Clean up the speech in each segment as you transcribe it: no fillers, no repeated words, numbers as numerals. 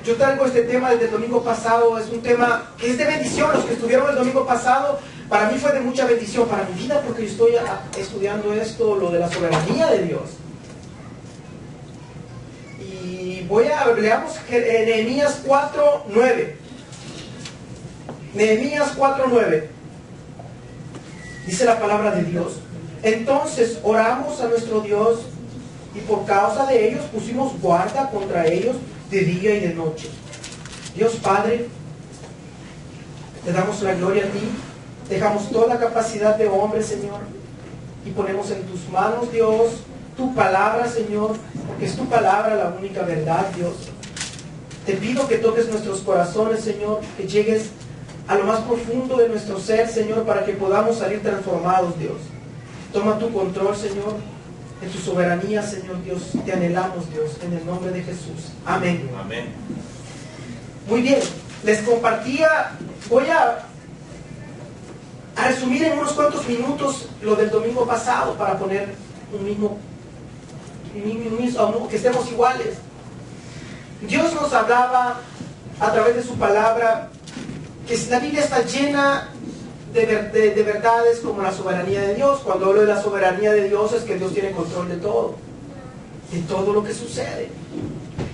yo traigo este tema desde el domingo pasado. Es un tema que es de bendición. Los que estuvieron el domingo pasado, para mí fue de mucha bendición para mi vida, porque yo estoy estudiando esto, lo de la soberanía de Dios. Y leamos Nehemías 4:9. Nehemías 4:9. Dice la palabra de Dios: entonces oramos a nuestro Dios, y por causa de ellos pusimos guarda contra ellos de día y de noche. Dios Padre, te damos la gloria a ti. Dejamos toda capacidad de hombre, Señor, y ponemos en tus manos, Dios, tu palabra, Señor, porque es tu palabra la única verdad, Dios. Te pido que toques nuestros corazones, Señor, que llegues a lo más profundo de nuestro ser, Señor, para que podamos salir transformados, Dios. Toma tu control, Señor, en tu soberanía, Señor Dios. Te anhelamos, Dios, en el nombre de Jesús. Amén. Amén. Muy bien, les compartía, voy a resumir en unos cuantos minutos lo del domingo pasado para poner un mismo, que estemos iguales. Dios nos hablaba a través de su palabra que la Biblia está llena de verdades como la soberanía de Dios. Cuando hablo de la soberanía de Dios es que Dios tiene control de todo lo que sucede.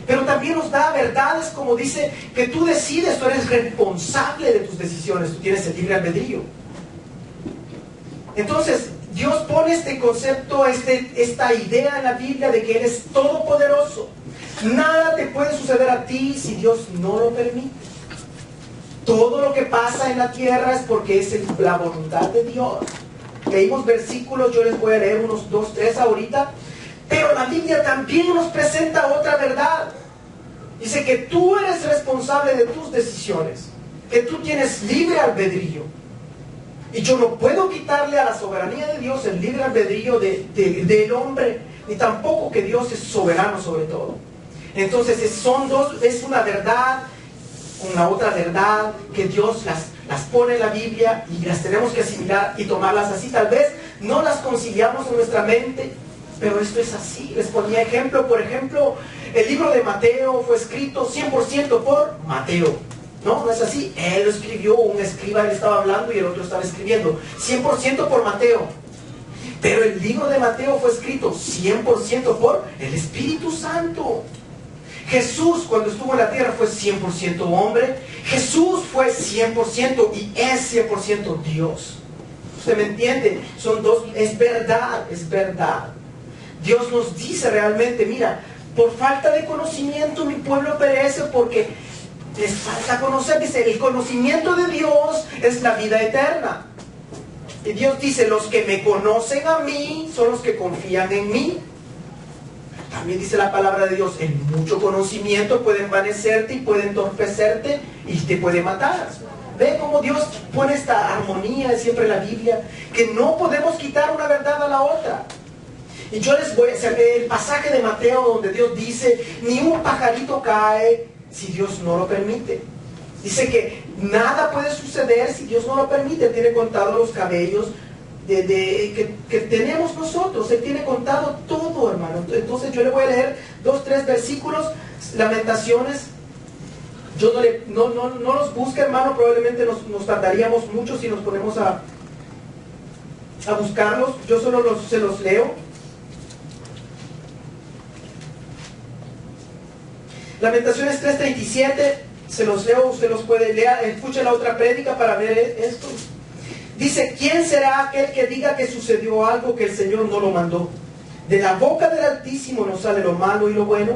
Pero también nos da verdades como dice que tú decides, tú eres responsable de tus decisiones, tú tienes el libre albedrío. Entonces, Dios pone este concepto, esta idea en la Biblia de que Él es todopoderoso. Nada te puede suceder a ti si Dios no lo permite. Todo lo que pasa en la tierra es porque es la voluntad de Dios. Leímos versículos, yo les voy a leer unos 2, 3 ahorita. Pero la Biblia también nos presenta otra verdad. Dice que tú eres responsable de tus decisiones, que tú tienes libre albedrío. Y yo no puedo quitarle a la soberanía de Dios el libre albedrío del hombre, ni tampoco que Dios es soberano sobre todo. Entonces es una verdad, una otra verdad que Dios las pone en la Biblia y las tenemos que asimilar y tomarlas así. Tal vez no las conciliamos en nuestra mente, pero esto es así. Les ponía ejemplo, por ejemplo, el libro de Mateo fue escrito 100% por Mateo. No es así. Él lo escribió, un escriba, él estaba hablando y el otro estaba escribiendo. 100% por Mateo. Pero el libro de Mateo fue escrito 100% por el Espíritu Santo. Jesús, cuando estuvo en la tierra, fue 100% hombre. Jesús fue 100% y es 100% Dios. ¿Usted me entiende? Son dos, es verdad, es verdad. Dios nos dice realmente, mira, por falta de conocimiento mi pueblo perece porque les falta conocer. Dice, el conocimiento de Dios es la vida eterna. Y Dios dice, los que me conocen a mí son los que confían en mí. También dice la palabra de Dios, el mucho conocimiento puede envanecerte y puede entorpecerte y te puede matar. Ve cómo Dios pone esta armonía siempre en la Biblia, que no podemos quitar una verdad a la otra. Y yo les voy a hacer el pasaje de Mateo donde Dios dice, ni un pajarito cae si Dios no lo permite. Dice que nada puede suceder si Dios no lo permite. Él tiene contados los cabellos que tenemos nosotros. Él tiene contado todo, hermano. Entonces yo le voy a leer 2, 3 versículos. Lamentaciones. Yo no los busque, hermano. Probablemente nos tardaríamos mucho si nos ponemos a buscarlos. Yo solo se los leo. Lamentaciones 3:37, se los leo, usted los puede leer, escuche la otra prédica para ver esto. Dice, ¿quién será aquel que diga que sucedió algo que el Señor no lo mandó? De la boca del Altísimo nos sale lo malo y lo bueno.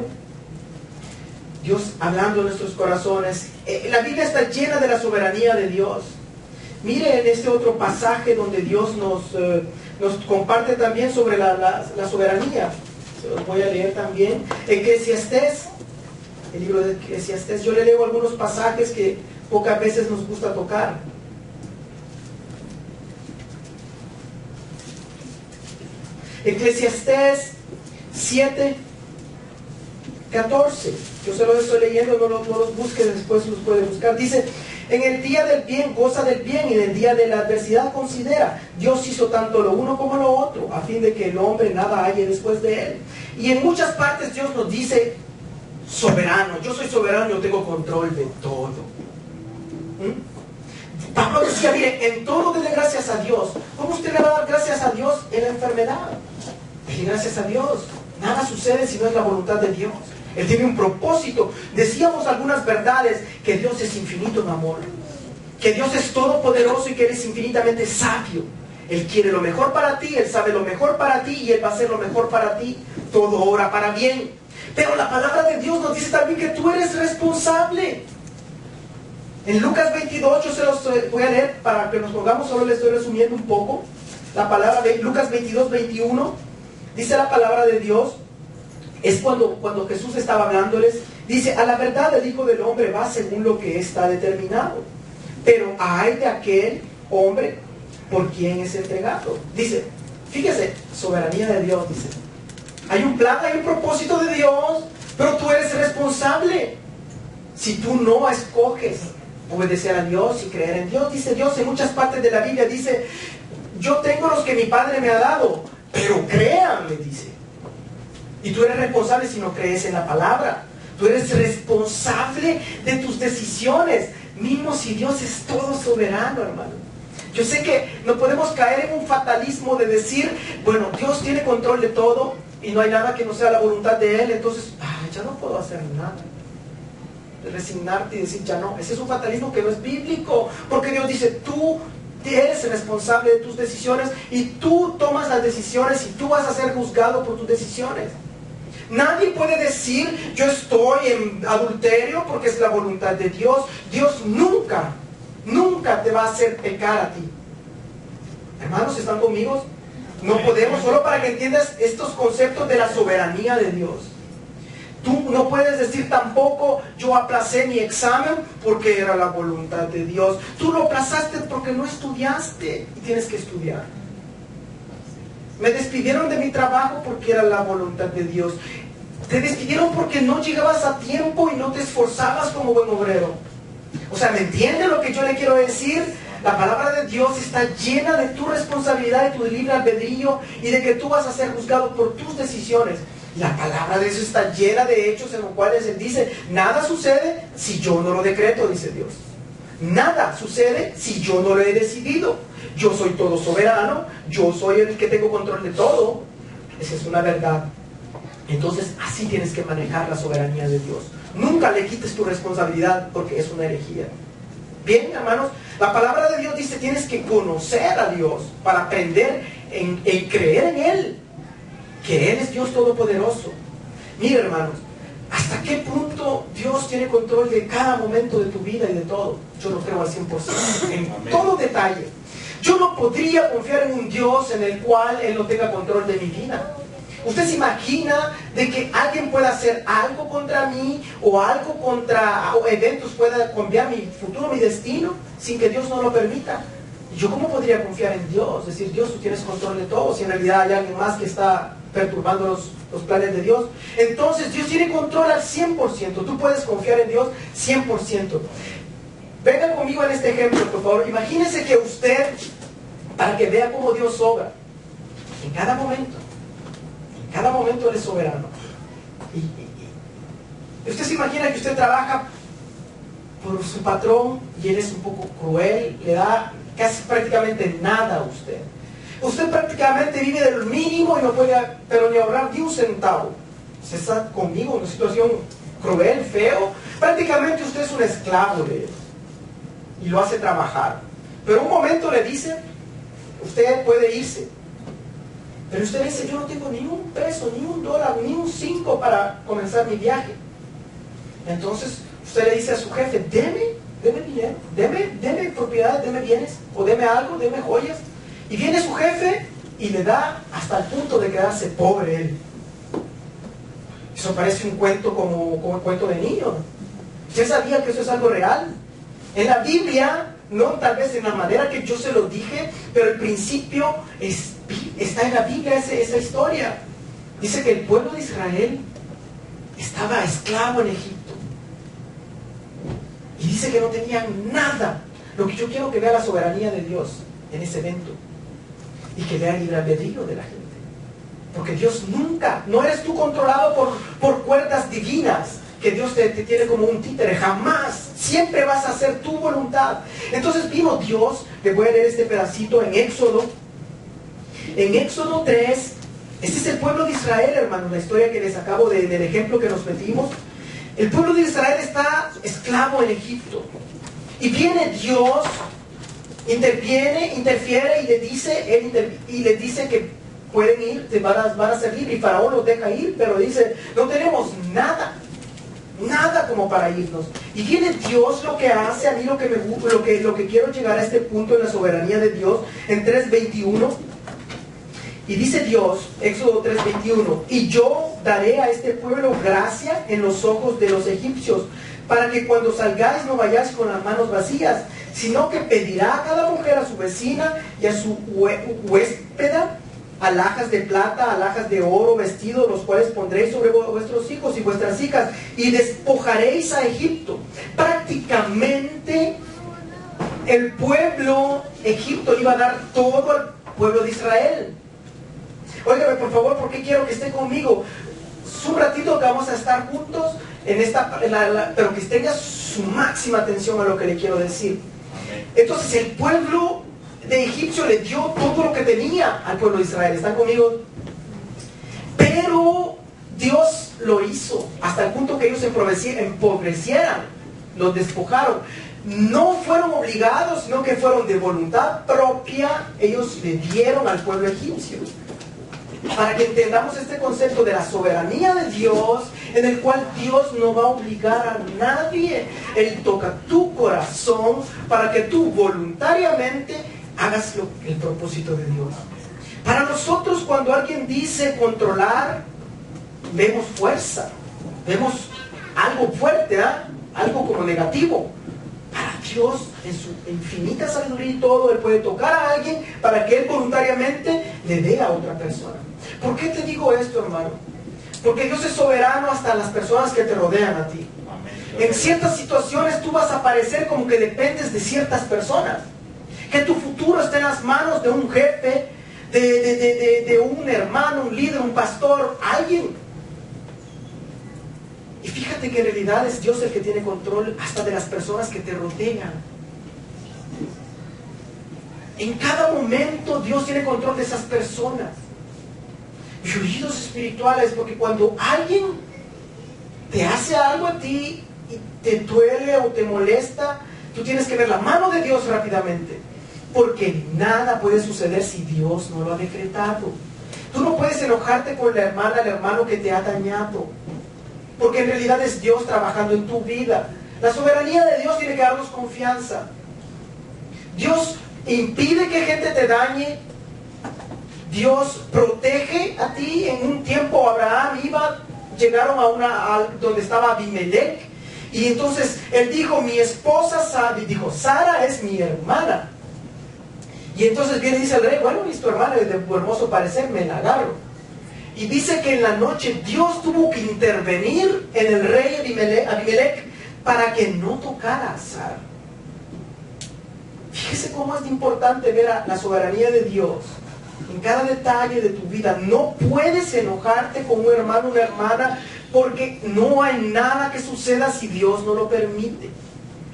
Dios hablando en nuestros corazones. La Biblia está llena de la soberanía de Dios. Mire en este otro pasaje donde Dios nos comparte también sobre la soberanía. Se los voy a leer también. Eclesiastés. El libro de Eclesiastés, yo le leo algunos pasajes que pocas veces nos gusta tocar. Eclesiastés 7:14. Yo se los estoy leyendo, no los busque, después los puede buscar. Dice, en el día del bien goza del bien y en el día de la adversidad considera. Dios hizo tanto lo uno como lo otro, a fin de que el hombre nada halle después de él. Y en muchas partes Dios nos dice soberano. Yo soy soberano, yo tengo control de todo. Pablo decía, mire, en todo dele gracias a Dios. ¿Cómo usted le va a dar gracias a Dios en la enfermedad? Dele gracias a Dios. Nada sucede si no es la voluntad de Dios. Él tiene un propósito. Decíamos algunas verdades, que Dios es infinito en amor, que Dios es todopoderoso y que Él es infinitamente sabio. Él quiere lo mejor para ti, Él sabe lo mejor para ti y Él va a hacer lo mejor para ti. Todo obra para bien. Pero la palabra de Dios nos dice también que tú eres responsable. En Lucas 22, yo se los voy a leer para que nos pongamos, solo les estoy resumiendo un poco. La palabra de Lucas 22, 21, dice la palabra de Dios, es cuando Jesús estaba hablándoles, dice, a la verdad el Hijo del Hombre va según lo que está determinado, pero ay de aquel hombre por quien es entregado. Dice, fíjese, soberanía de Dios, dice. Hay un plan, hay un propósito de Dios, pero tú eres responsable. Si tú no escoges obedecer a Dios y creer en Dios, dice Dios en muchas partes de la Biblia, dice, yo tengo los que mi Padre me ha dado, pero créanme, dice. Y tú eres responsable si no crees en la palabra. Tú eres responsable de tus decisiones, mismo si Dios es todo soberano, hermano. Yo sé que no podemos caer en un fatalismo de decir, bueno, Dios tiene control de todo y no hay nada que no sea la voluntad de Él, entonces, ya no puedo hacer nada. Resignarte y decir, ya no. Ese es un fatalismo que no es bíblico, porque Dios dice, tú eres responsable de tus decisiones y tú tomas las decisiones y tú vas a ser juzgado por tus decisiones. Nadie puede decir, yo estoy en adulterio porque es la voluntad de Dios. Dios nunca te va a hacer pecar a ti. Hermanos, ¿están conmigo? No podemos, solo para que entiendas estos conceptos de la soberanía de Dios. Tú no puedes decir tampoco, yo aplacé mi examen porque era la voluntad de Dios. Tú lo aplazaste porque no estudiaste y tienes que estudiar. Me despidieron de mi trabajo porque era la voluntad de Dios. Te despidieron porque no llegabas a tiempo y no te esforzabas como buen obrero. O sea, ¿me entiende lo que yo le quiero decir? La palabra de Dios está llena de tu responsabilidad, de tu libre albedrío y de que tú vas a ser juzgado por tus decisiones. La palabra de Dios está llena de hechos en los cuales Él dice, nada sucede si yo no lo decreto, dice Dios. Nada sucede si yo no lo he decidido. Yo soy todo soberano, yo soy el que tengo control de todo. Esa es una verdad. Entonces, así tienes que manejar la soberanía de Dios. Nunca le quites tu responsabilidad porque es una herejía. Bien, hermanos, la palabra de Dios dice, tienes que conocer a Dios para aprender en creer en Él. Que Él es Dios Todopoderoso. Mira, hermanos, ¿hasta qué punto Dios tiene control de cada momento de tu vida y de todo? Yo lo creo al 100%, en todo detalle. Yo no podría confiar en un Dios en el cual Él no tenga control de mi vida. ¿Usted se imagina de que alguien pueda hacer algo contra mí o algo contra o eventos pueda cambiar mi futuro, mi destino, sin que Dios no lo permita? ¿Yo cómo podría confiar en Dios? Decir, Dios, tú tienes control de todo, si en realidad hay alguien más que está perturbando los planes de Dios. Entonces Dios tiene control al 100%. Tú puedes confiar en Dios 100%. Vengan conmigo en este ejemplo, por favor. Imagínense que usted, para que vea cómo Dios obra, en cada momento Él es soberano. Y usted se imagina que usted trabaja por su patrón y él es un poco cruel, le da casi prácticamente nada a usted. Usted prácticamente vive del mínimo y no puede pero ni ahorrar ni un centavo. Usted está conmigo en una situación cruel, feo. Prácticamente usted es un esclavo de él y lo hace trabajar. Pero un momento le dice, usted puede irse. Pero usted dice, yo no tengo ni un peso, ni un dólar, ni un 5 para comenzar mi viaje. Entonces usted le dice a su jefe, deme dinero, deme propiedades, deme bienes, o deme algo, deme joyas. Y viene su jefe y le da hasta el punto de quedarse pobre él. Eso parece un cuento como un cuento de niño. ¿Usted sabía que eso es algo real? En la Biblia, no tal vez en la manera que yo se lo dije, pero el principio está en la Biblia esa historia. Dice que el pueblo de Israel estaba esclavo en Egipto. Y dice que no tenían nada. Lo que yo quiero que vea la soberanía de Dios en ese evento. Y que vea el libre albedrío de la gente. Porque Dios nunca, no eres tú controlado por cuerdas divinas que Dios te tiene como un títere, jamás, siempre vas a hacer tu voluntad. Entonces vino Dios, le voy a leer este pedacito en Éxodo 3, este es el pueblo de Israel, hermanos, la historia que les acabo del ejemplo que nos metimos. El pueblo de Israel está esclavo en Egipto, y viene Dios, interfiere y le dice que pueden ir, van a ser libres, y Faraón los deja ir, pero dice, no tenemos nada como para irnos. Y viene Dios, lo que hace, a mí lo que quiero llegar a este punto en la soberanía de Dios, en 3:21, y dice Dios, Éxodo 3:21, y yo daré a este pueblo gracia en los ojos de los egipcios, para que cuando salgáis no vayáis con las manos vacías, sino que pedirá a cada mujer a su vecina y a su huéspeda alhajas de plata, alhajas de oro, vestidos, los cuales pondréis sobre vuestros hijos y vuestras hijas, y despojaréis a Egipto. Prácticamente el pueblo Egipto iba a dar todo al pueblo de Israel. Óigame, por favor, porque quiero que esté conmigo. Es un ratito que vamos a estar juntos en pero que tenga su máxima atención a lo que le quiero decir. Entonces el pueblo de Egipcio le dio todo lo que tenía al pueblo de Israel. ¿Están conmigo? Pero Dios lo hizo hasta el punto que ellos empobrecieran, los despojaron. No fueron obligados, sino que fueron de voluntad propia. Ellos le dieron al pueblo egipcio. Para que entendamos este concepto de la soberanía de Dios, en el cual Dios no va a obligar a nadie. Él toca tu corazón para que tú voluntariamente hagas el propósito de Dios. Para nosotros, cuando alguien dice controlar, vemos fuerza, vemos algo fuerte, algo como negativo. Para Dios, en su infinita sabiduría y todo, Él puede tocar a alguien para que Él voluntariamente le dé a otra persona. ¿Por qué te digo esto, hermano? Porque Dios es soberano hasta las personas que te rodean a ti. En ciertas situaciones tú vas a parecer como que dependes de ciertas personas. Que tu futuro está en las manos de un jefe, de un hermano, un líder, un pastor, alguien. Y fíjate que en realidad es Dios el que tiene control hasta de las personas que te rodean. En cada momento Dios tiene control de esas personas. Y oídos espirituales, porque cuando alguien te hace algo a ti y te duele o te molesta, tú tienes que ver la mano de Dios rápidamente. Porque nada puede suceder si Dios no lo ha decretado. Tú no puedes enojarte con la hermana, el hermano que te ha dañado. Porque en realidad es Dios trabajando en tu vida. La soberanía de Dios tiene que darnos confianza. Dios impide que gente te dañe. Dios protege a ti. En un tiempo Abraham llegaron a donde estaba Abimelech. Y entonces él dijo, mi esposa Sara es mi hermana. Y entonces viene y dice el rey, bueno, es tu hermana, es de hermoso parecer, me la agarro. Y dice que en la noche Dios tuvo que intervenir en el rey Abimelech para que no tocara a Sara. Fíjese cómo es importante ver la soberanía de Dios en cada detalle de tu vida. No puedes enojarte con un hermano o una hermana porque no hay nada que suceda si Dios no lo permite.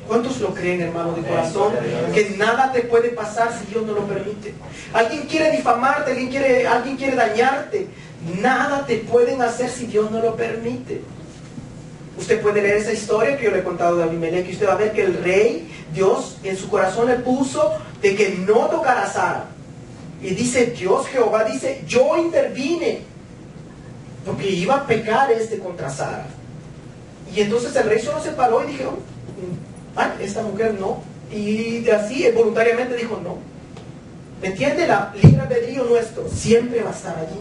¿Cuántos lo creen, hermano de corazón? Que nada te puede pasar si Dios no lo permite. Alguien quiere difamarte, alguien quiere dañarte. Nada te pueden hacer si Dios no lo permite. Usted puede leer esa historia que yo le he contado de Abimelech y usted va a ver que el rey, Dios, en su corazón le puso de que no tocara a Sara. Y dice Dios, Jehová dice, yo intervine porque iba a pecar contra Sara. Y entonces el rey solo se paró y dijo, esta mujer no. Y así voluntariamente dijo no. ¿Me entiende? La libre albedrío nuestro siempre va a estar allí.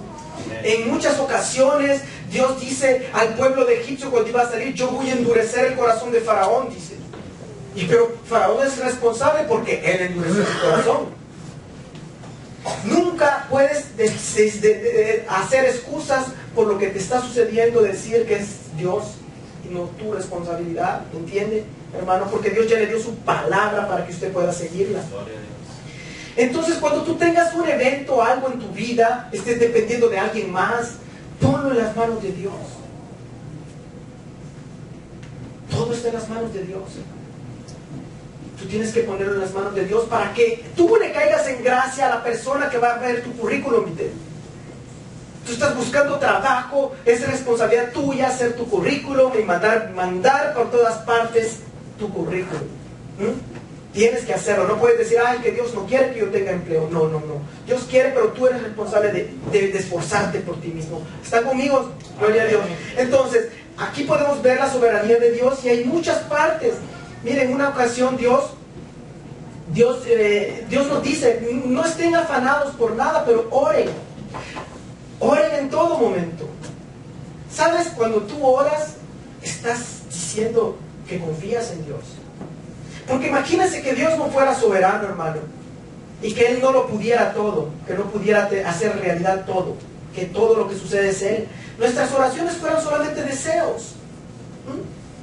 En muchas ocasiones Dios dice al pueblo de Egipto cuando iba a salir, yo voy a endurecer el corazón de Faraón, dice. Pero Faraón es responsable porque él endureció su corazón. Nunca puedes hacer excusas por lo que te está sucediendo, decir que es Dios y no tu responsabilidad, ¿entiende, hermano? Porque Dios ya le dio su palabra para que usted pueda seguirla. Entonces, cuando tú tengas un evento, algo en tu vida, estés dependiendo de alguien más, ponlo en las manos de Dios. está en las manos de Dios. Tú tienes que ponerlo en las manos de Dios para que tú le caigas en gracia a la persona que va a ver tu currículum. Tú estás buscando trabajo, es responsabilidad tuya hacer tu currículum y mandar por todas partes tu currículum. Tienes que hacerlo. No puedes decir, ay, que Dios no quiere que yo tenga empleo. No. Dios quiere, pero tú eres responsable de esforzarte por ti mismo. ¿Están conmigo? Gloria a Dios. Entonces, aquí podemos ver la soberanía de Dios y hay muchas partes. Miren, en una ocasión Dios nos dice, no estén afanados por nada, pero oren. Oren en todo momento. ¿Sabes? Cuando tú oras, estás diciendo que confías en Dios. Porque imagínense que Dios no fuera soberano, hermano, y que Él no lo pudiera todo, que no pudiera hacer realidad todo, que todo lo que sucede es Él. Nuestras oraciones fueran solamente deseos.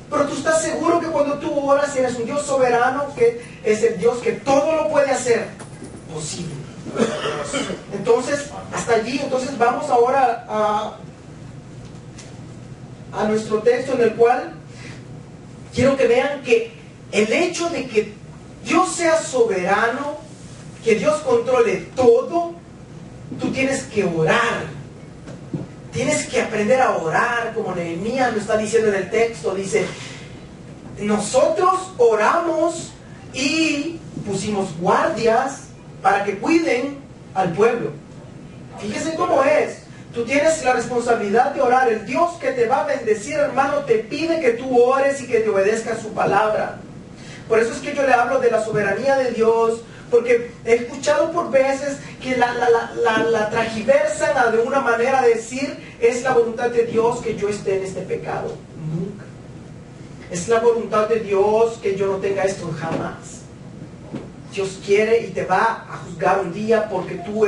Pero tú estás seguro que cuando tú oras eres un Dios soberano, que es el Dios que todo lo puede hacer posible. Entonces, hasta allí, entonces vamos ahora a nuestro texto, en el cual quiero que vean que el hecho de que Dios sea soberano, que Dios controle todo, tú tienes que orar. Tienes que aprender a orar, como Nehemías lo está diciendo en el texto. Dice, nosotros oramos y pusimos guardias para que cuiden al pueblo. Fíjese cómo es. Tú tienes la responsabilidad de orar. El Dios que te va a bendecir, hermano, te pide que tú ores y que te obedezcas su palabra. Por eso es que yo le hablo de la soberanía de Dios, porque he escuchado por veces que la tragiversan de una manera de decir, es la voluntad de Dios que yo esté en este pecado. Nunca. Es la voluntad de Dios que yo no tenga esto jamás. Dios quiere y te va a juzgar un día porque tú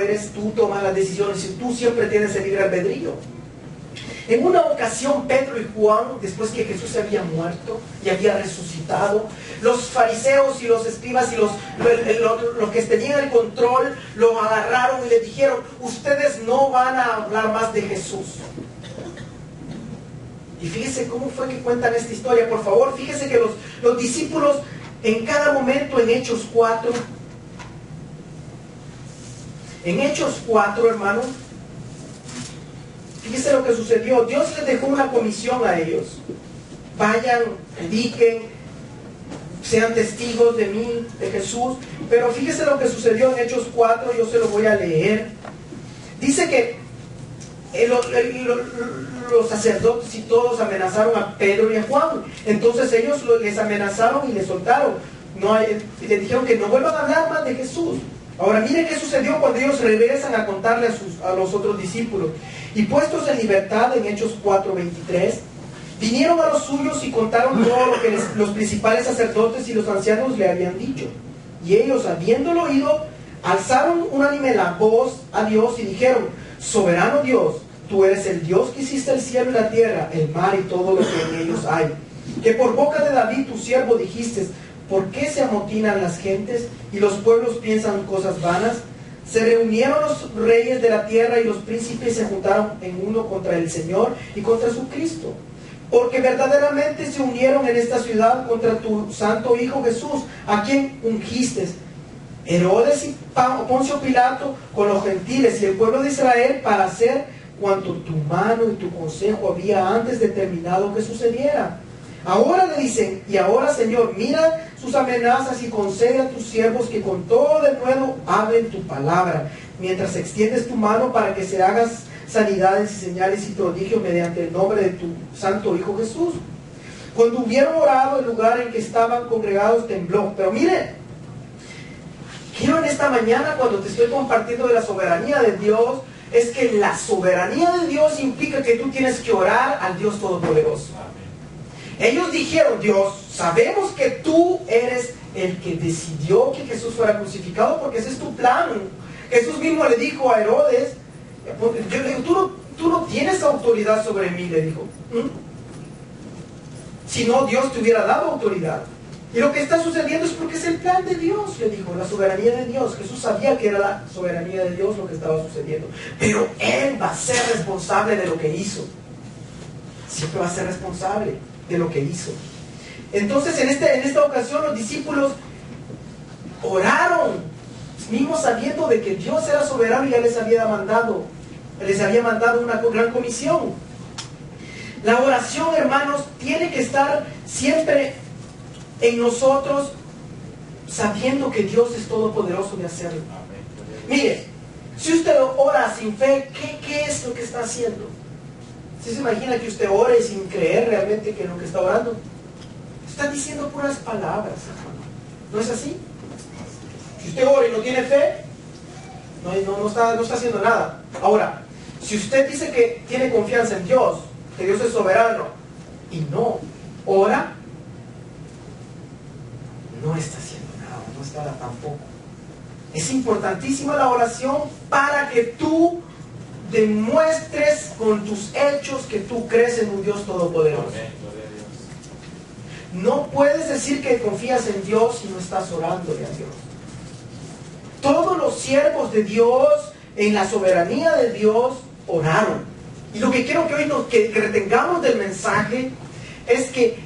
tomas las decisiones y tú siempre tienes el libre albedrío. En una ocasión, Pedro y Juan, después que Jesús se había muerto y había resucitado, los fariseos y los escribas y los que tenían el control, lo agarraron y le dijeron, ustedes no van a hablar más de Jesús. Y fíjese cómo fue que cuentan esta historia. Por favor, fíjese que los discípulos en cada momento, en Hechos 4, hermanos, fíjese lo que sucedió. Dios les dejó una comisión a ellos. Vayan, prediquen, sean testigos de mí, de Jesús. Pero fíjese lo que sucedió en Hechos 4, yo se lo voy a leer. Dice que los sacerdotes y todos amenazaron a Pedro y a Juan. Entonces ellos les amenazaron y les soltaron. Les dijeron que no vuelvan a hablar más de Jesús. Ahora miren qué sucedió cuando ellos regresan a contarle a los otros discípulos. Y puestos en libertad, en Hechos 4:23, vinieron a los suyos y contaron todo lo que los principales sacerdotes y los ancianos le habían dicho. Y ellos, habiéndolo oído, alzaron unánime la voz a Dios y dijeron, soberano Dios, tú eres el Dios que hiciste el cielo y la tierra, el mar y todo lo que en ellos hay. Que por boca de David tu siervo dijiste, ¿por qué se amotinan las gentes y los pueblos piensan cosas vanas? Se reunieron los reyes de la tierra y los príncipes se juntaron en uno contra el Señor y contra su Cristo. Porque verdaderamente se unieron en esta ciudad contra tu santo Hijo Jesús, a quien ungiste, Herodes y Poncio Pilato con los gentiles y el pueblo de Israel, para hacer cuanto tu mano y tu consejo había antes determinado que sucediera. Ahora le dicen, y ahora Señor, mira sus amenazas y concede a tus siervos que con todo de nuevo hablen tu palabra, mientras extiendes tu mano para que se hagan sanidades y señales y prodigios mediante el nombre de tu santo Hijo Jesús. Cuando hubieron orado, el lugar en que estaban congregados tembló. Pero mire, quiero en esta mañana, cuando te estoy compartiendo de la soberanía de Dios, es que la soberanía de Dios implica que tú tienes que orar al Dios Todopoderoso. Ellos dijeron, Dios, sabemos que tú eres el que decidió que Jesús fuera crucificado, porque ese es tu plan. Jesús mismo le dijo a Herodes, yo le digo, tú no tienes autoridad sobre mí, le dijo. Si no, Dios te hubiera dado autoridad. Y lo que está sucediendo es porque es el plan de Dios, le dijo, la soberanía de Dios. Jesús sabía que era la soberanía de Dios lo que estaba sucediendo. Pero Él va a ser responsable de lo que hizo. Siempre va a ser responsable de lo que hizo. Entonces en esta ocasión los discípulos oraron, mismo sabiendo de que Dios era soberano y ya les había mandado una gran comisión. La oración, hermanos, tiene que estar siempre en nosotros, sabiendo que Dios es todopoderoso de hacerlo. Mire, si usted ora sin fe, ¿qué es lo que está haciendo? ¿Sí se imagina que usted ore sin creer realmente que lo que está orando? Está diciendo puras palabras, hermano. ¿No es así? Si usted ora y no tiene fe, no está haciendo nada. Ahora, si usted dice que tiene confianza en Dios, que Dios es soberano, y no ora, no está haciendo nada, no está tampoco. Es importantísima la oración para que tú demuestres con tus hechos que tú crees en un Dios todopoderoso. No puedes decir que confías en Dios si no estás orándole a Dios. Todos los siervos de Dios, en la soberanía de Dios, oraron. Y lo que quiero que hoy que retengamos del mensaje es que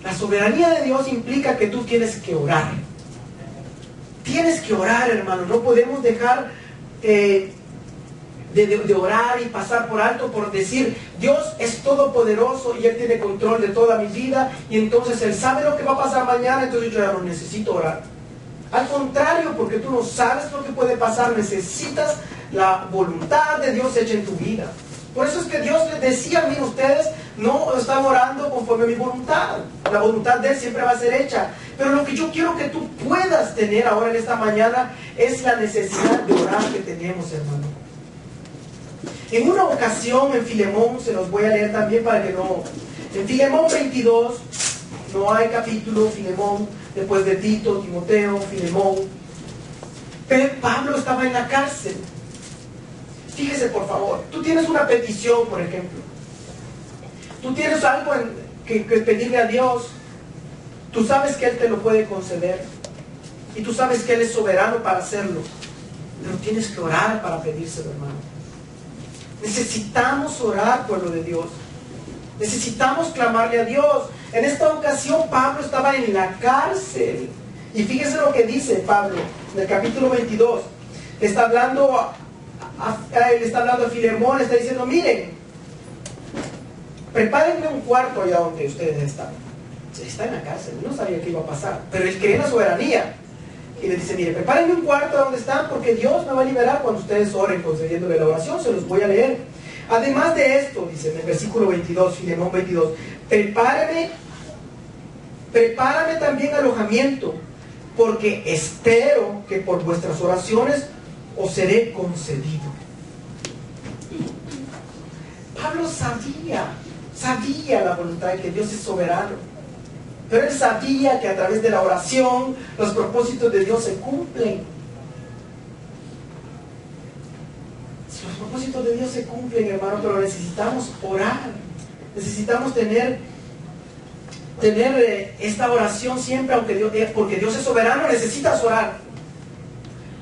la soberanía de Dios implica que tú tienes que orar. Tienes que orar, hermano. No podemos dejar de orar y pasar por alto por decir, Dios es todopoderoso y Él tiene control de toda mi vida y entonces Él sabe lo que va a pasar mañana, entonces yo ya no necesito orar. Al contrario, porque tú no sabes lo que puede pasar, necesitas la voluntad de Dios hecha en tu vida. Por eso es que Dios les decía, miren ustedes, no están orando conforme a mi voluntad. La voluntad de Él siempre va a ser hecha. Pero lo que yo quiero que tú puedas tener ahora en esta mañana es la necesidad de orar que tenemos, hermano. En una ocasión en Filemón, se los voy a leer también para que no... En Filemón 22, no hay capítulo, Filemón, después de Tito, Timoteo, Filemón. Pero Pablo estaba en la cárcel. Fíjese, por favor, tú tienes una petición, por ejemplo. Tú tienes algo que pedirle a Dios. Tú sabes que Él te lo puede conceder. Y tú sabes que Él es soberano para hacerlo. Pero tienes que orar para pedírselo, hermano. Necesitamos orar, pueblo de Dios. Necesitamos clamarle a Dios. En esta ocasión Pablo estaba en la cárcel. Y fíjese lo que dice Pablo en el capítulo 22. Le está hablando a Filemón, le está diciendo, miren, prepárenme un cuarto allá donde ustedes están. Está en la cárcel, no sabía qué iba a pasar, pero él cree en la soberanía. Y le dice, mire, prepárenme un cuarto donde están, porque Dios me va a liberar cuando ustedes oren concediéndole la oración. Se los voy a leer. Además de esto, dice en el versículo 22, Filemón 22, prepárame también alojamiento, porque espero que por vuestras oraciones os seré concedido. Pablo sabía la voluntad de que Dios es soberano, pero él sabía que a través de la oración los propósitos de Dios se cumplen. Los propósitos de Dios se cumplen, hermano, pero necesitamos orar. Necesitamos tener esta oración siempre, porque Dios es soberano, necesitas orar.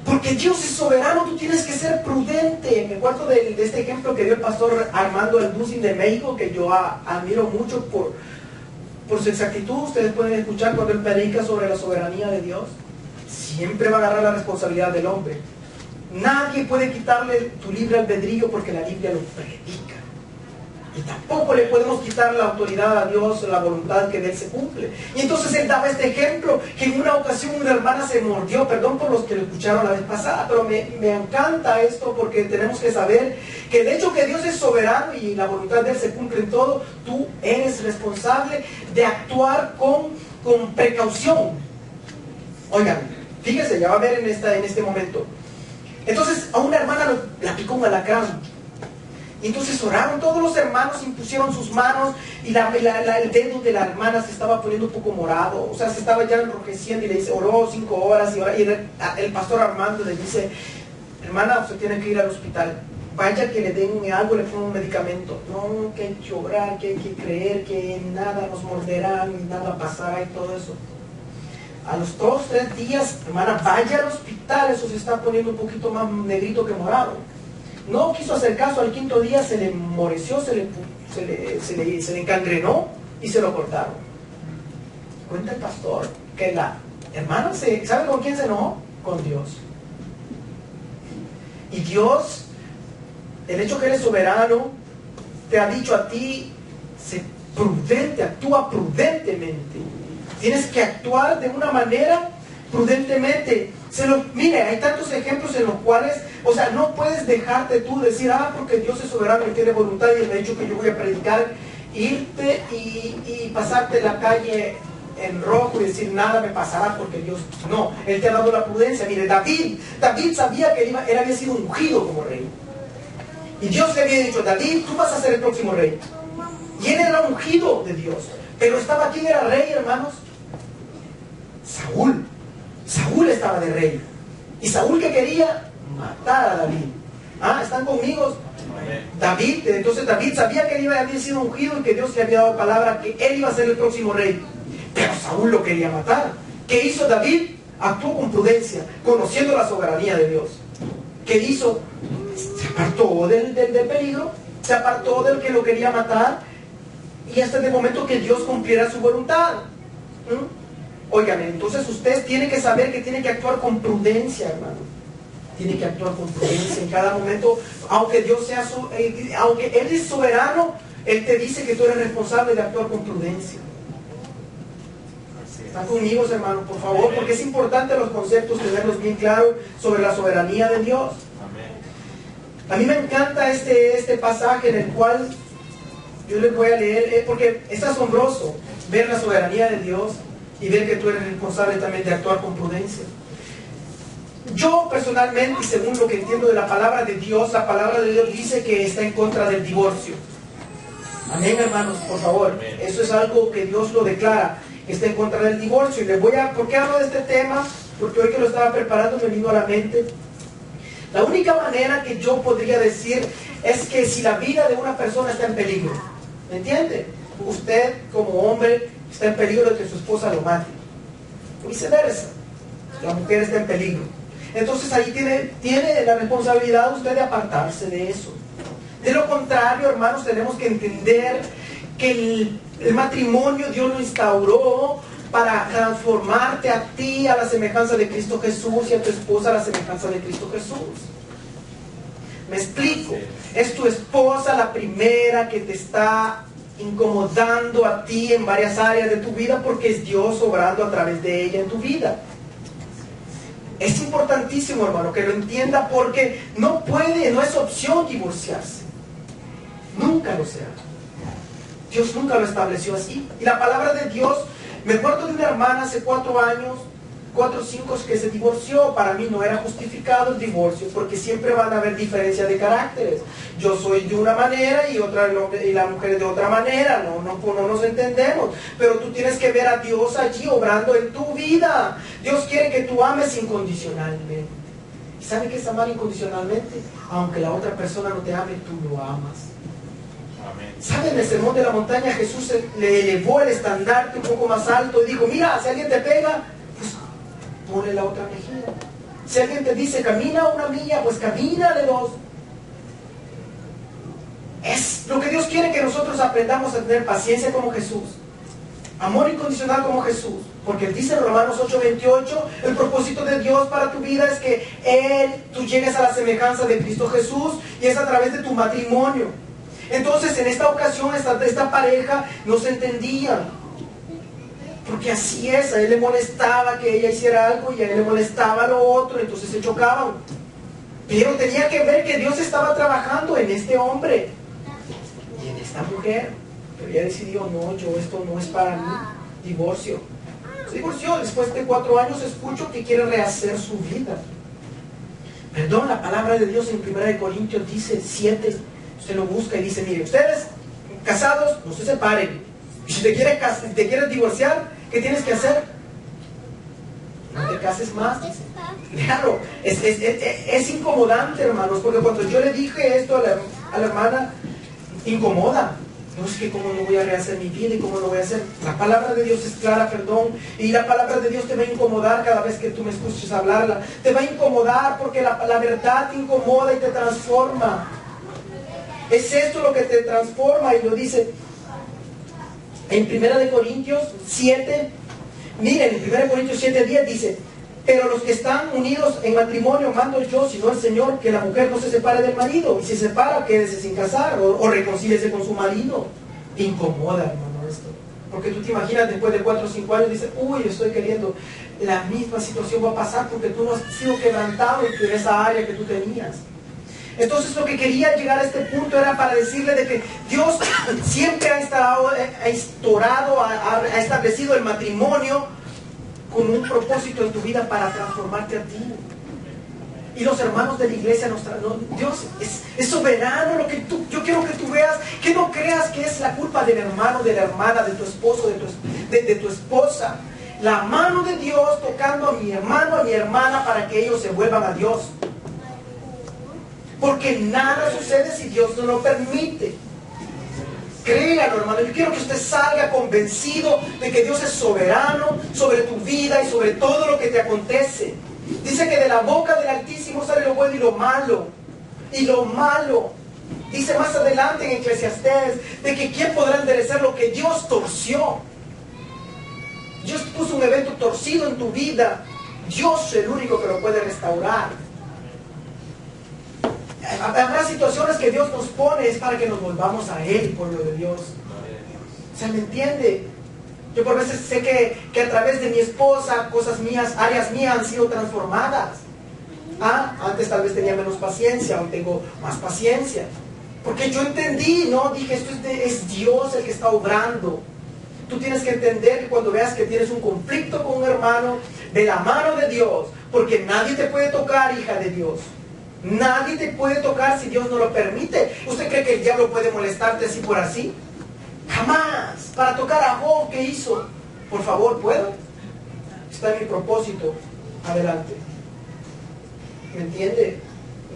Porque Dios es soberano, tú tienes que ser prudente. Me acuerdo de este ejemplo que dio el pastor Armando Albucin de México, que yo admiro mucho por su exactitud. Ustedes pueden escuchar cuando él predica sobre la soberanía de Dios. Siempre va a agarrar la responsabilidad del hombre. Nadie puede quitarle tu libre albedrío porque la Biblia lo predica. Y tampoco le podemos quitar la autoridad a Dios, la voluntad que de Él se cumple. Y entonces él daba este ejemplo, que en una ocasión una hermana se mordió, perdón por los que lo escucharon la vez pasada, pero me encanta esto porque tenemos que saber que el hecho que Dios es soberano y la voluntad de Él se cumple en todo, tú eres responsable de actuar con precaución. Oigan, fíjese, ya va a ver en este momento. Entonces a una hermana la picó un alacrán. Y entonces oraron, todos los hermanos impusieron sus manos y el dedo de la hermana se estaba poniendo un poco morado, o sea, se estaba ya enrojeciendo, y le dice, oró 5 horas y el pastor Armando le dice, hermana, usted tiene que ir al hospital, vaya que le den algo, le pongan un medicamento. No, que hay que orar, que hay que creer, que nada nos morderá, ni nada pasará y todo eso. A los 2-3 días, hermana, vaya al hospital, eso se está poniendo un poquito más negrito que morado. No quiso hacer caso, al 5.º día se le enmoreció, se le encangrenó y se lo cortaron. Cuenta el pastor que la hermana ¿sabe con quién se enojó? Con Dios. Y Dios, el hecho que Él es soberano, te ha dicho a ti, sé prudente, actúa prudentemente. Tienes que actuar de una manera prudentemente. Mire, hay tantos ejemplos en los cuales, o sea, no puedes dejarte tú decir, porque Dios es soberano y tiene voluntad y me ha dicho que yo voy a predicar, irte y pasarte la calle en rojo y decir nada me pasará porque Dios, no, Él te ha dado la prudencia. Mire, David sabía que él había sido ungido como rey, y Dios le había dicho, David, tú vas a ser el próximo rey, y él era ungido de Dios. Pero estaba, ¿quién era rey, hermanos? Saúl estaba de rey, y Saúl, ¿qué quería? Matar a David. ¿Están conmigo? Entonces David sabía que él había sido ungido y que Dios le había dado palabra que él iba a ser el próximo rey. Pero Saúl lo quería matar. ¿Qué hizo David? Actuó con prudencia, conociendo la soberanía de Dios. ¿Qué hizo? Se apartó del peligro, se apartó del que lo quería matar, y hasta el momento que Dios cumpliera su voluntad. Oigan, entonces usted tiene que saber que tiene que actuar con prudencia, hermano. Tiene que actuar con prudencia en cada momento, aunque Dios sea aunque Él es soberano, Él te dice que tú eres responsable de actuar con prudencia. ¿Están conmigo, hermanos? Por favor, porque es importante los conceptos tenerlos bien claros sobre la soberanía de Dios. A mí me encanta este pasaje en el cual yo les voy a leer, porque es asombroso ver la soberanía de Dios y ver que tú eres responsable también de actuar con prudencia. Yo personalmente, y según lo que entiendo de la palabra de Dios, la palabra de Dios dice que está en contra del divorcio. Amén, hermanos, por favor. Amén. Eso es algo que Dios lo declara, que está en contra del divorcio. Y ¿por qué hablo de este tema? Porque hoy que lo estaba preparando me vino a la mente. La única manera que yo podría decir es que si la vida de una persona está en peligro, ¿me entiende? Usted como hombre está en peligro de que su esposa lo mate. Viceversa, la mujer está en peligro. Entonces ahí tiene la responsabilidad usted de apartarse de eso. De lo contrario, hermanos, tenemos que entender que el matrimonio Dios lo instauró para transformarte a ti a la semejanza de Cristo Jesús y a tu esposa a la semejanza de Cristo Jesús. ¿Me explico? Es tu esposa la primera que te está incomodando a ti en varias áreas de tu vida, porque es Dios obrando a través de ella en tu vida. Es importantísimo, hermano, que lo entienda, porque no es opción divorciarse. Nunca lo será. Dios nunca lo estableció así. Y la palabra de Dios, me acuerdo de una hermana hace 4 años, 4 o 5, que se divorció. Para mí no era justificado el divorcio, porque siempre van a haber diferencias de caracteres. Yo soy de una manera y la mujer es de otra manera, no nos entendemos. Pero tú tienes que ver a Dios allí obrando en tu vida. Dios quiere que tú ames incondicionalmente. ¿Y sabe qué es amar incondicionalmente? Aunque la otra persona no te ame, tú lo amas. ¿Saben? En el sermón de la montaña Jesús le elevó el estandarte un poco más alto y dijo, mira, si alguien te pega, pues ponle la otra mejilla. Si alguien te dice camina 1 milla, pues camínale 2. Es lo que Dios quiere, que nosotros aprendamos a tener paciencia como Jesús, amor incondicional como Jesús, porque Él dice en Romanos 8:28, el propósito de Dios para tu vida es que tú llegues a la semejanza de Cristo Jesús, y es a través de tu matrimonio. Entonces, en esta ocasión, esta pareja no se entendían, porque así es, a él le molestaba que ella hiciera algo y a él le molestaba lo otro, entonces se chocaban. Pero tenía que ver que Dios estaba trabajando en este hombre y en esta mujer. Pero ella decidió, no, esto no es para mí. Divorcio. Se divorció. Después de 4 años escucho que quiere rehacer su vida. Perdón, la palabra de Dios en 1 Corintios dice 7. Usted lo busca y dice, mire, ustedes casados no se separen. Y si te quieres divorciar, ¿qué tienes que hacer? No te cases más, dice. Claro, es incomodante, hermanos, porque cuando yo le dije esto a la hermana, incomoda. No, es que cómo no voy a rehacer mi vida y cómo lo voy a hacer. La palabra de Dios es clara, perdón, y la palabra de Dios te va a incomodar cada vez que tú me escuches hablarla. Te va a incomodar porque la verdad te incomoda y te transforma. Es esto lo que te transforma, y lo dice en 1 Corintios 7, Miren, en 1 Corintios 7:10 dice: pero los que están unidos en matrimonio, mando yo, sino el Señor, que la mujer no se separe del marido. Y si se separa, quédese sin casar o reconcíliese con su marido. Incomoda, hermano, esto. Porque tú te imaginas, después de 4 o 5 años, dices: uy, estoy queriendo, la misma situación va a pasar porque tú no has sido quebrantado en esa área que tú tenías. Entonces lo que quería llegar a este punto era para decirle de que Dios siempre ha instaurado, ha establecido el matrimonio con un propósito en tu vida para transformarte a ti. Y los hermanos de la iglesia Dios es soberano. Yo quiero que tú veas, que no creas que es la culpa del hermano, de la hermana, de tu esposo, de tu esposa. La mano de Dios tocando a mi hermano, a mi hermana, para que ellos se vuelvan a Dios. Porque nada sucede si Dios no lo permite. Créalo, hermano. Yo quiero que usted salga convencido de que Dios es soberano sobre tu vida y sobre todo lo que te acontece. Dice que de la boca del Altísimo sale lo bueno y lo malo. Y lo malo. Dice más adelante en Eclesiastés de que ¿quién podrá enderezar lo que Dios torció? Dios puso un evento torcido en tu vida. Dios es el único que lo puede restaurar. Habrá situaciones que Dios nos pone, es para que nos volvamos a Él, pueblo de Dios. ¿Se me entiende? Yo por veces sé que a través de mi esposa, cosas mías, áreas mías han sido transformadas. Antes tal vez tenía menos paciencia, hoy tengo más paciencia. Porque yo entendí, ¿no? Dije, esto es Dios el que está obrando. Tú tienes que entender que cuando veas que tienes un conflicto con un hermano, de la mano de Dios, porque nadie te puede tocar, hija de Dios. Nadie te puede tocar si Dios no lo permite. ¿Usted cree que el diablo puede molestarte así por así? Jamás. Para tocar a Job, ¿qué hizo? Por favor, ¿puedo? Está en mi propósito. Adelante. ¿Me entiende?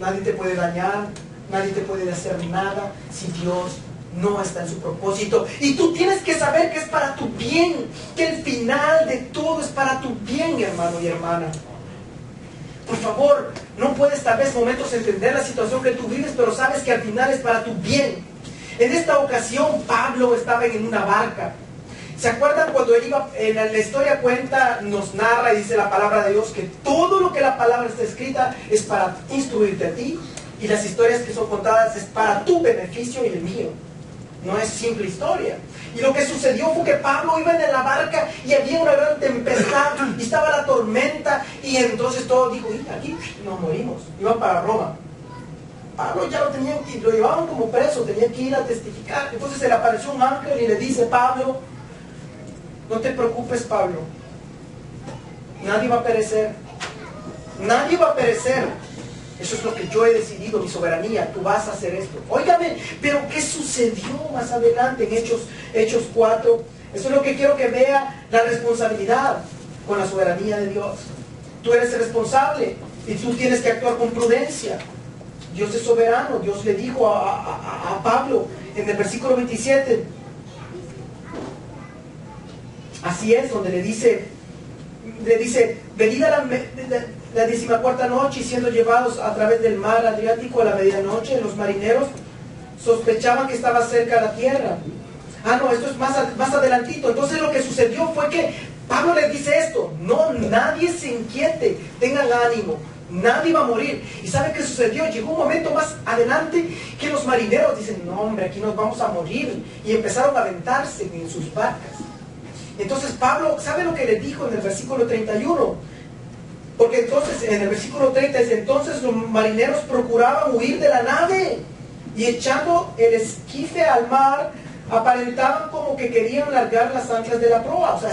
Nadie te puede dañar, nadie te puede hacer nada si Dios no está en su propósito. Y tú tienes que saber que es para tu bien, que el final de todo es para tu bien, hermano y hermana. Por favor, no puedes tal vez momentos entender la situación que tú vives, pero sabes que al final es para tu bien. En esta ocasión Pablo estaba en una barca. ¿Se acuerdan cuando él iba, en la historia cuenta, nos narra y dice la palabra de Dios que todo lo que la palabra está escrita es para instruirte a ti, y las historias que son contadas es para tu beneficio y el mío? No es simple historia. Y lo que sucedió fue que Pablo iba en la barca y había una gran tempestad y estaba la tormenta, y entonces todo dijo: aquí nos morimos. Iban para Roma. Pablo ya lo llevaban como preso, tenían que ir a testificar. Entonces se le apareció un ángel y le dice: Pablo, no te preocupes, Pablo, nadie va a perecer. Nadie va a perecer. Eso es lo que yo he decidido, mi soberanía. Tú vas a hacer esto. Óigame, pero ¿qué sucedió más adelante en Hechos 4? Eso es lo que quiero que vea, la responsabilidad con la soberanía de Dios. Tú eres el responsable y tú tienes que actuar con prudencia. Dios es soberano. Dios le dijo a Pablo en el versículo 27. Así es, donde le dice, venida la 14ª noche, y siendo llevados a través del mar Adriático a la medianoche, los marineros sospechaban que estaba cerca la tierra. No, esto es más adelantito. Entonces lo que sucedió fue que Pablo les dice esto: no, nadie se inquiete, tengan ánimo, nadie va a morir. ¿Y sabe qué sucedió? Llegó un momento más adelante que los marineros dicen: no, hombre, aquí nos vamos a morir, y empezaron a aventarse en sus barcas. Entonces Pablo, ¿sabe lo que le dijo en el versículo 31? Porque entonces en el versículo 30 dice: entonces los marineros procuraban huir de la nave, y echando el esquife al mar, aparentaban como que querían largar las anclas de la proa. O sea,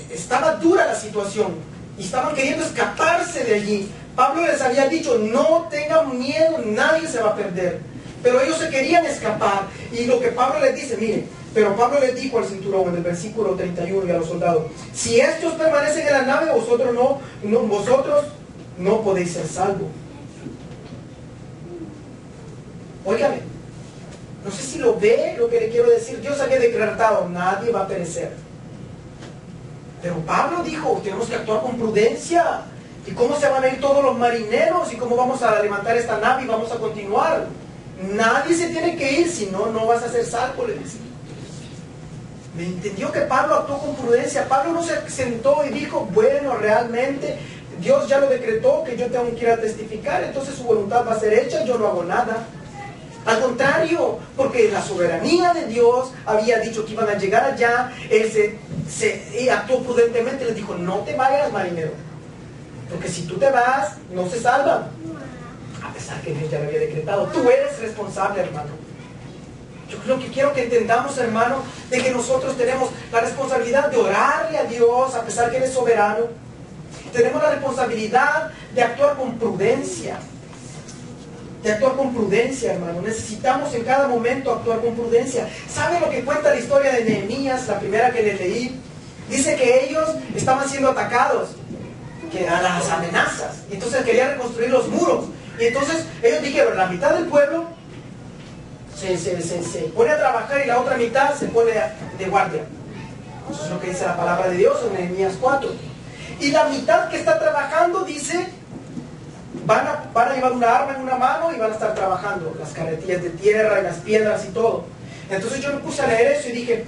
estaba dura la situación y estaban queriendo escaparse de allí. Pablo les había dicho: no tengan miedo, nadie se va a perder. Pero ellos se querían escapar, y lo que Pablo les dice, miren, pero Pablo les dijo al cinturón en el versículo 31 y a los soldados: si estos permanecen en la nave, vosotros no podéis ser salvos. Óigame, no sé si lo ve lo que le quiero decir. Dios había decretado: nadie va a perecer. Pero Pablo dijo: tenemos que actuar con prudencia. ¿Y cómo se van a ir todos los marineros? ¿Y cómo vamos a levantar esta nave y vamos a continuar? Nadie se tiene que ir, si no, no vas a ser salvo, le dice. Me entendió que Pablo actuó con prudencia. Pablo no se sentó y dijo, bueno, realmente Dios ya lo decretó que yo tengo que ir a testificar, entonces su voluntad va a ser hecha, yo no hago nada. Al contrario, porque la soberanía de Dios había dicho que iban a llegar allá, él actuó prudentemente, les dijo, no te vayas, marinero, porque si tú te vas, no se salvan. A pesar que Dios ya lo había decretado, tú eres responsable, hermano. Yo creo que quiero que entendamos, hermano, de que nosotros tenemos la responsabilidad de orarle a Dios, a pesar que Él es soberano. Tenemos la responsabilidad de actuar con prudencia. De actuar con prudencia, hermano. Necesitamos en cada momento actuar con prudencia. ¿Sabe lo que cuenta la historia de Nehemías, la primera que les leí? Dice que ellos estaban siendo atacados, que eran las amenazas. Y entonces querían reconstruir los muros. Y entonces ellos dijeron, la mitad del pueblo se pone a trabajar y la otra mitad se pone de guardia. Eso es lo que dice la palabra de Dios en Nehemías 4. Y la mitad que está trabajando dice, van a llevar una arma en una mano y van a estar trabajando las carretillas de tierra y las piedras y todo. Entonces yo me puse a leer eso y dije,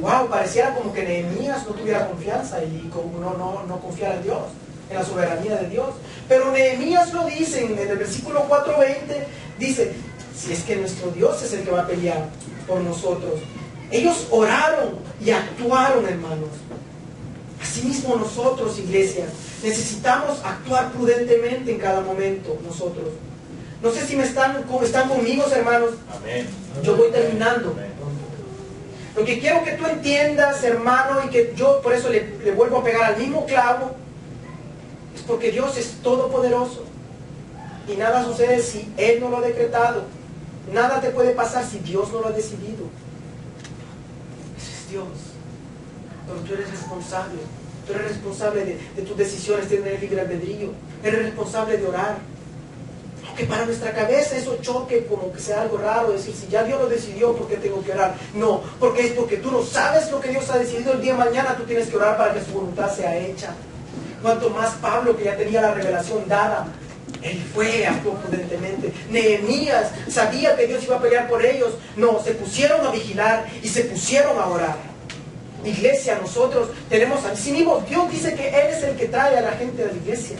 wow, pareciera como que Nehemías no tuviera confianza y como no confiara en Dios, en la soberanía de Dios. Pero Nehemías lo dice en el versículo 4:20, dice, si es que nuestro Dios es el que va a pelear por nosotros. Ellos oraron y actuaron, hermanos. Asimismo nosotros, iglesia, necesitamos actuar prudentemente en cada momento, nosotros. No sé si están conmigo, hermanos. Amén. Yo voy terminando. Amén. Lo que quiero que tú entiendas, hermano, y que yo por eso le vuelvo a pegar al mismo clavo, es porque Dios es todopoderoso. Y nada sucede si Él no lo ha decretado. Nada te puede pasar si Dios no lo ha decidido. Ese es Dios. Pero tú eres responsable. Tú eres responsable de tus decisiones, tienes libre albedrío. Eres responsable de orar. Aunque para nuestra cabeza eso choque como que sea algo raro, decir, si ya Dios lo decidió, ¿por qué tengo que orar? No, porque es porque tú no sabes lo que Dios ha decidido. El día de mañana tú tienes que orar para que su voluntad sea hecha. Cuanto más Pablo, que ya tenía la revelación dada, él actuó prudentemente. Nehemías sabía que Dios iba a pelear por ellos. No, se pusieron a vigilar y se pusieron a orar. Iglesia, nosotros tenemos, sí mismo, Dios dice que Él es el que trae a la gente a la iglesia.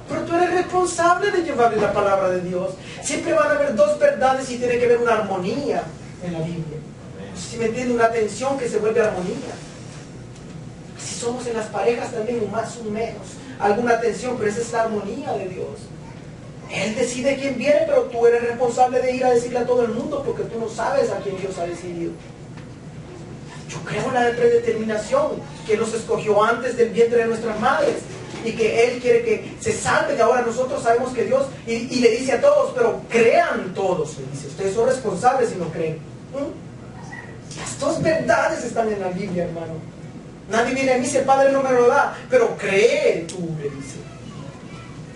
Pero tú eres responsable de llevarle la palabra de Dios. Siempre van a haber dos verdades y tiene que haber una armonía en la Biblia. Si me entiende, una tensión que se vuelve armonía. Así somos en las parejas también, un más, un menos. Alguna tensión, pero esa es la armonía de Dios. Él decide quién viene, pero tú eres responsable de ir a decirle a todo el mundo porque tú no sabes a quién Dios ha decidido. Yo creo en la predeterminación, que nos escogió antes del vientre de nuestras madres y que Él quiere que se salve. Y ahora nosotros sabemos que Dios, y le dice a todos, pero crean todos, le dice, ustedes son responsables si no creen. Las dos verdades están en la Biblia, hermano. Nadie viene a mí si el Padre no me lo da, pero cree tú, le dice.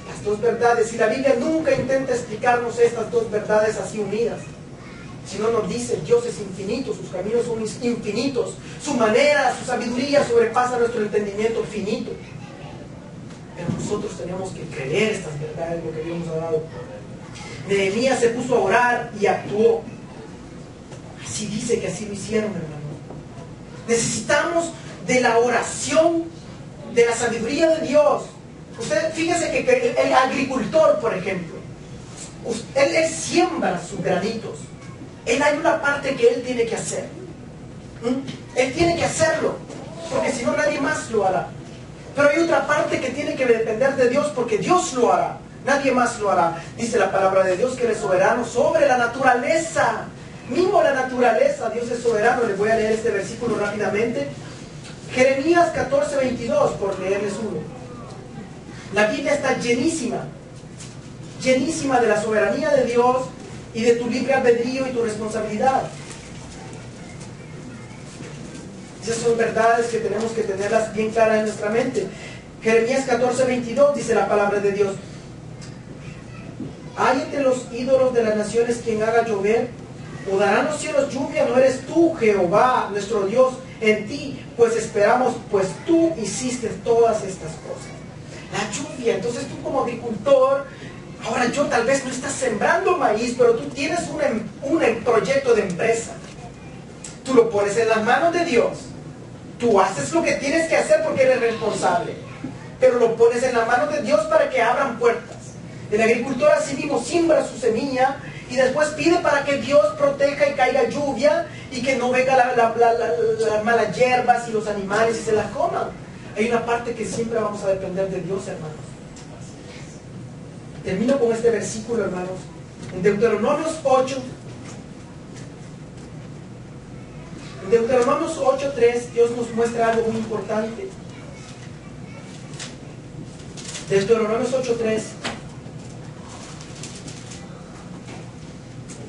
Las dos verdades, y la Biblia nunca intenta explicarnos estas dos verdades así unidas. Si no nos dice, Dios es infinito, sus caminos son infinitos, su manera, su sabiduría sobrepasa nuestro entendimiento finito. Pero nosotros tenemos que creer estas verdades, lo que Dios nos ha dado. Nehemías se puso a orar y actuó. Así dice que así lo hicieron, hermano. Necesitamos de la oración, de la sabiduría de Dios. Usted fíjese que el agricultor, por ejemplo, él siembra sus granitos. Hay una parte que él tiene que hacer. Él tiene que hacerlo, porque si no nadie más lo hará. Pero hay otra parte que tiene que depender de Dios, porque Dios lo hará. Nadie más lo hará. Dice la palabra de Dios que Él es soberano sobre la naturaleza. Mismo la naturaleza, Dios es soberano. Les voy a leer este versículo rápidamente. Jeremías 14:22, por leerles uno. La Biblia está llenísima de la soberanía de Dios y de tu libre albedrío y tu responsabilidad. Esas son verdades que tenemos que tenerlas bien claras en nuestra mente. Jeremías 14:22 dice la palabra de Dios: ¿hay entre los ídolos de las naciones quien haga llover? ¿O darán los cielos lluvia? ¿No eres tú, Jehová, nuestro Dios? En ti pues esperamos, pues tú hiciste todas estas cosas. La lluvia. Entonces tú como agricultor, ahora yo tal vez no estás sembrando maíz, pero tú tienes un proyecto de empresa. Tú lo pones en las manos de Dios. Tú haces lo que tienes que hacer porque eres responsable. Pero lo pones en las manos de Dios para que abran puertas. El agricultor así mismo siembra su semilla y después pide para que Dios proteja y caiga lluvia y que no venga las malas hierbas y los animales y se las coman. Hay una parte que siempre vamos a depender de Dios, hermanos. Termino con este versículo, hermanos. En Deuteronomios 8. En Deuteronomios 8:3 Dios nos muestra algo muy importante. Deuteronomios 8:3.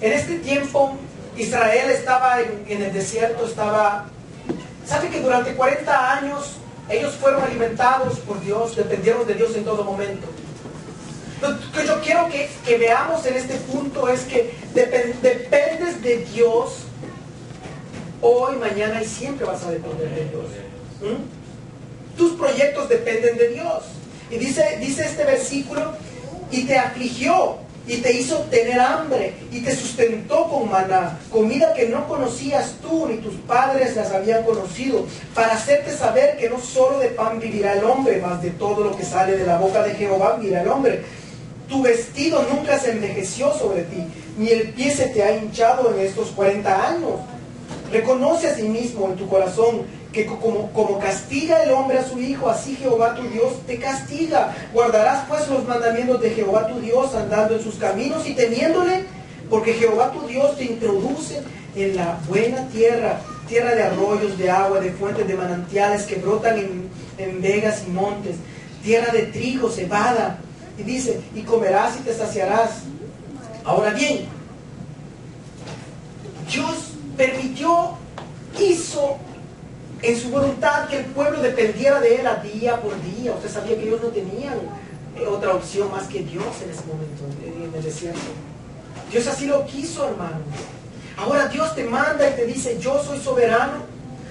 En este tiempo Israel estaba en el desierto, ¿sabe que durante 40 años ellos fueron alimentados por Dios, dependieron de Dios en todo momento? Lo que yo quiero que veamos en este punto es que dependes de Dios hoy, mañana y siempre vas a depender de Dios. Tus proyectos dependen de Dios. Y dice este versículo, y te afligió, y te hizo tener hambre, y te sustentó con maná, comida que no conocías tú, ni tus padres las habían conocido, para hacerte saber que no solo de pan vivirá el hombre, mas de todo lo que sale de la boca de Jehová vivirá el hombre. Tu vestido nunca se envejeció sobre ti, ni el pie se te ha hinchado en estos 40 años. Reconoce a sí mismo en tu corazón que como castiga el hombre a su hijo, así Jehová tu Dios te castiga. Guardarás pues los mandamientos de Jehová tu Dios, andando en sus caminos y temiéndole, porque Jehová tu Dios te introduce en la buena tierra, tierra de arroyos, de agua, de fuentes, de manantiales que brotan en vegas y montes, tierra de trigo, cebada. Y dice, y comerás y te saciarás. Ahora bien, Dios hizo en su voluntad que el pueblo dependiera de él a día por día. Usted sabía que ellos no tenían otra opción más que Dios en ese momento, en el desierto. Dios así lo quiso, hermano. Ahora Dios te manda y te dice, yo soy soberano.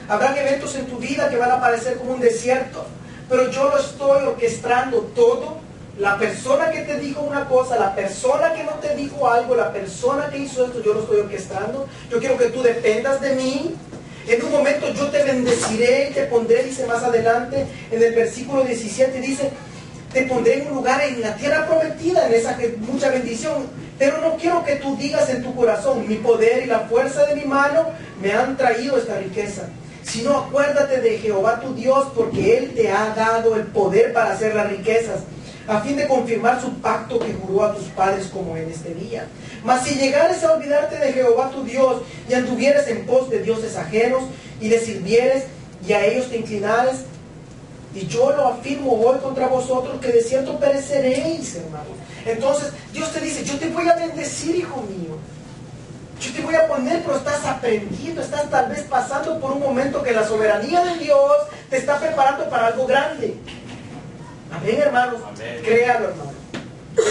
Habrán eventos en tu vida que van a parecer como un desierto, pero yo lo estoy orquestando todo. La persona que te dijo una cosa, la persona que no te dijo algo, la persona que hizo esto, yo lo estoy orquestando. Yo quiero que tú dependas de mí. En un momento yo te bendeciré y te pondré, dice más adelante, en el versículo 17, dice, te pondré en un lugar en la tierra prometida, en esa mucha bendición. Pero no quiero que tú digas en tu corazón, mi poder y la fuerza de mi mano me han traído esta riqueza. Sino acuérdate de Jehová tu Dios, porque Él te ha dado el poder para hacer las riquezas, a fin de confirmar su pacto que juró a tus padres como en este día. Mas si llegares a olvidarte de Jehová tu Dios, y anduvieres en pos de dioses ajenos, y les sirvieres, y a ellos te inclinares, y yo lo afirmo hoy contra vosotros, que de cierto pereceréis, hermanos. Entonces, Dios te dice, yo te voy a bendecir, hijo mío. Yo te voy a poner, pero estás aprendiendo, estás tal vez pasando por un momento que la soberanía de Dios te está preparando para algo grande. Amén, hermanos. Amén. Créalo, hermano.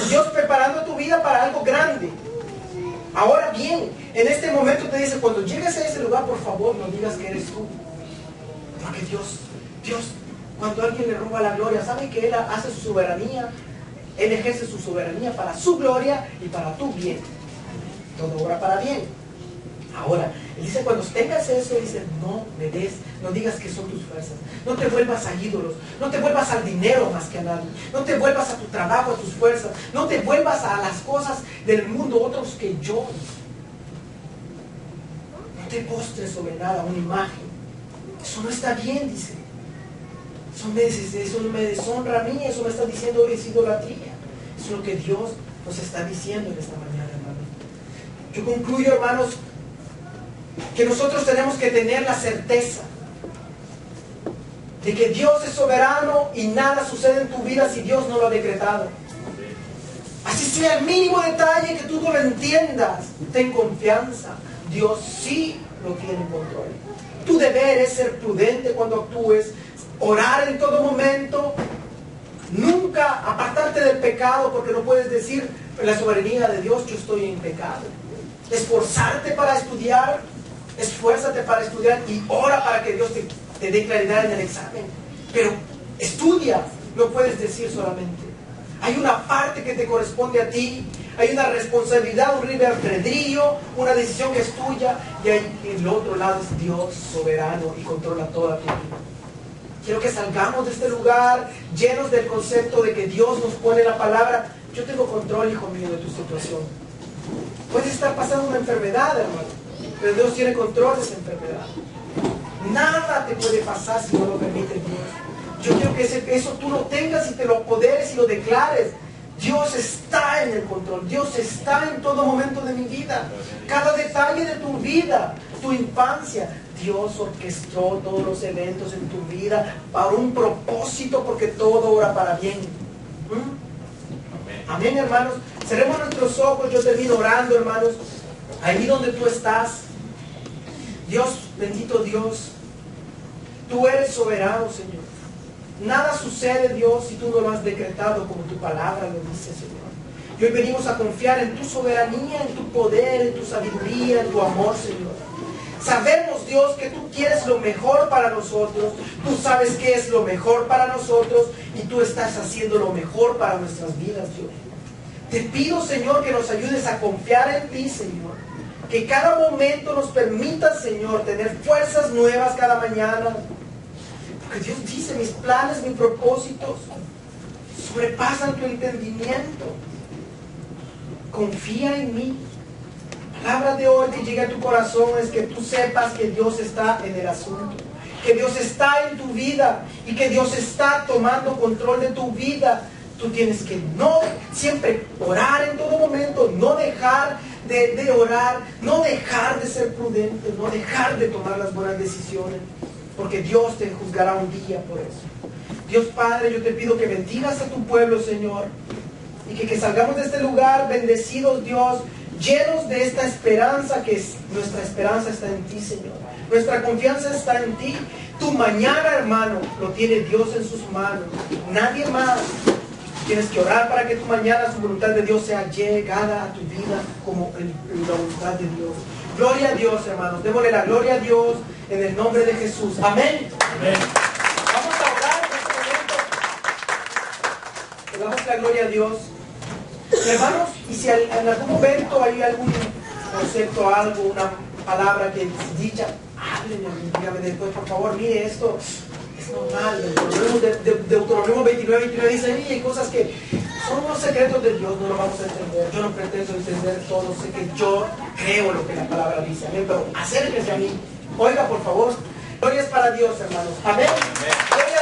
Dios preparando tu vida para algo grande. Ahora bien, en este momento te dice, cuando llegues a ese lugar, por favor, no digas que eres tú. Porque Dios, cuando alguien le roba la gloria, sabe que Él hace su soberanía, Él ejerce su soberanía para su gloria y para tu bien. Todo obra para bien. Ahora, Él dice, cuando tengas eso, dice, no digas que son tus fuerzas. No te vuelvas a ídolos. No te vuelvas al dinero más que a nadie. No te vuelvas a tu trabajo, a tus fuerzas. No te vuelvas a las cosas del mundo, otros que yo. No te postres sobre nada, una imagen. Eso no está bien, dice. Eso me deshonra a mí, eso me está diciendo es idolatría. Eso es lo que Dios nos está diciendo en esta mañana, hermano. Yo concluyo, hermanos, que nosotros tenemos que tener la certeza de que Dios es soberano y nada sucede en tu vida si Dios no lo ha decretado. Así sea el mínimo detalle que tú no lo entiendas, ten confianza. Dios sí lo tiene en control. Tu deber es ser prudente cuando actúes, orar en todo momento, nunca apartarte del pecado, porque no puedes decir en la soberanía de Dios, yo estoy en pecado. Esforzarte para estudiar, esfuérzate para estudiar y ora para que Dios te dé claridad en el examen. Pero estudia, no puedes decir solamente. Hay una parte que te corresponde a ti. Hay una responsabilidad, un libre albedrío, una decisión que es tuya. Y hay el otro lado es Dios soberano y controla toda tu vida. Quiero que salgamos de este lugar llenos del concepto de que Dios nos pone la palabra. Yo tengo control, hijo mío, de tu situación. Puedes estar pasando una enfermedad, hermano, pero Dios tiene control de esa enfermedad. Nada te puede pasar si no lo permite Dios. Yo quiero que eso tú lo tengas y te lo apoderes y lo declares. Dios está en el control. Dios está en todo momento de mi vida. Cada detalle de tu vida, tu infancia. Dios orquestó todos los eventos en tu vida para un propósito, porque todo obra para bien. Amén, hermanos. Cerremos nuestros ojos. Yo termino orando, hermanos. Ahí donde tú estás. Dios, bendito Dios. Tú eres soberano, Señor. Nada sucede, Dios, si tú no lo has decretado como tu palabra lo dice, Señor. Y hoy venimos a confiar en tu soberanía, en tu poder, en tu sabiduría, en tu amor, Señor. Sabemos, Dios, que tú quieres lo mejor para nosotros. Tú sabes qué es lo mejor para nosotros y tú estás haciendo lo mejor para nuestras vidas, Dios. Te pido, Señor, que nos ayudes a confiar en ti, Señor. Que cada momento nos permita, Señor, tener fuerzas nuevas cada mañana. Porque Dios dice, mis planes, mis propósitos sobrepasan tu entendimiento. Confía en mí. La palabra de hoy que llega a tu corazón es que tú sepas que Dios está en el asunto. Que Dios está en tu vida y que Dios está tomando control de tu vida. Tú tienes que no siempre orar en todo momento, no dejar de orar, no dejar de ser prudente, no dejar de tomar las buenas decisiones. Porque Dios te juzgará un día por eso. Dios Padre, yo te pido que bendigas a tu pueblo, Señor. Y que salgamos de este lugar bendecidos, Dios, llenos de esta esperanza, nuestra esperanza está en ti, Señor. Nuestra confianza está en ti. Tu mañana, hermano, lo tiene Dios en sus manos. Nadie más. Tienes que orar para que tu mañana, su voluntad de Dios, sea llegada a tu vida como la voluntad de Dios. Gloria a Dios, hermanos. Démosle la gloria a Dios en el nombre de Jesús. Amén. Amén. Vamos a orar en este momento. Le damos la gloria a Dios. Hermanos, y si en algún momento hay algún concepto, algo, una palabra que es dicha, háblenme, dígame después, por favor, mire esto. Es normal. Deuteronomio 29 dice, hay cosas que son los secretos de Dios, no lo vamos a entender. Yo no pretendo entender todo, sé que yo creo lo que la palabra dice. Amén, pero acérquese a mí. Oiga, por favor. Gloria es para Dios, hermanos. Amén. Amén.